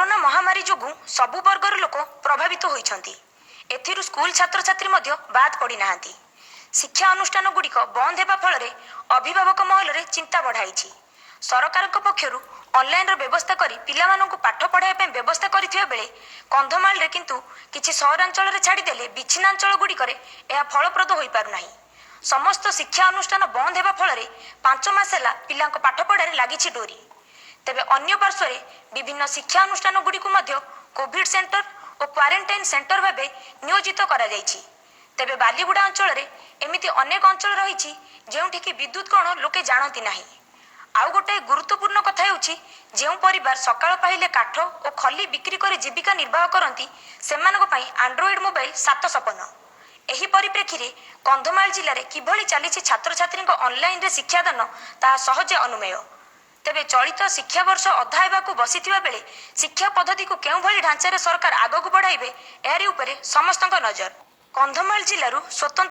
Corona महामारी जोगु सबु वर्गर लोक प्रभावित होइछंती। एथिरु स्कूल छात्र छात्री मध्य बाद पड़ी नाहांती। शिक्षा अनुष्ठान गुड़िक बंद हेबा फल अभिभावक महल रे चिंता बढ़ाई। सरकार पक्षरु ऑनलाइन व्यवस्था करी पिलामानंकु पाठ पढ़ाई व्यवस्था करिथिबा बेले कंधमाल रे किंतु किछि सहरांचल रे छाड़ीदेले विच्छिन्नांचल गुड़िकरे यह फलप्रद होई पारु नाही। समस्त शिक्षा अनुष्ठान बंद हेबा फल 5 मास ହେଲା ପିଲାଙ୍କ ପାଠ ପଢ଼ାରେ ଲାଗିଛି ଡୋରି। तेबे अन्य पार्श्व विभिन्न शिक्षा अनुष्ठान गुड़िक कोविड सेंटर और क्वारंटाइन सेंटर भाव नियोजित करा जायछि। तेबे बालीगुड़ा अंचल रे एमिति अनेक अंचल रही जेउठिकी विद्युत कण लोके जानती नाही। आउ गोटे गुरुत्वपूर्ण कथा हेउछि जेउ परिवार सकाळ पाहिले काठ और खली बिक्री कर जीविका निर्वाह करती सेमानक पई एंड्रॉइड मोबाइल 7 सपन। एही परिप्रेक्षी रे कंधमाल जिले में किभली चली छात्र छात्री ऑनलाइन रे शिक्षादान ताहा सहजे अनुमेय। तेबे चलित शिक्षा वर्ष अधा हेबाकु बसिथिबा बेले शिक्षा पद्धति को केउ भली ढांचारे सरकार आगकु बढ़ाइबे एहारी उपरे समस्तक नजर। कंधमाल जिल्लारू स्वतंत्र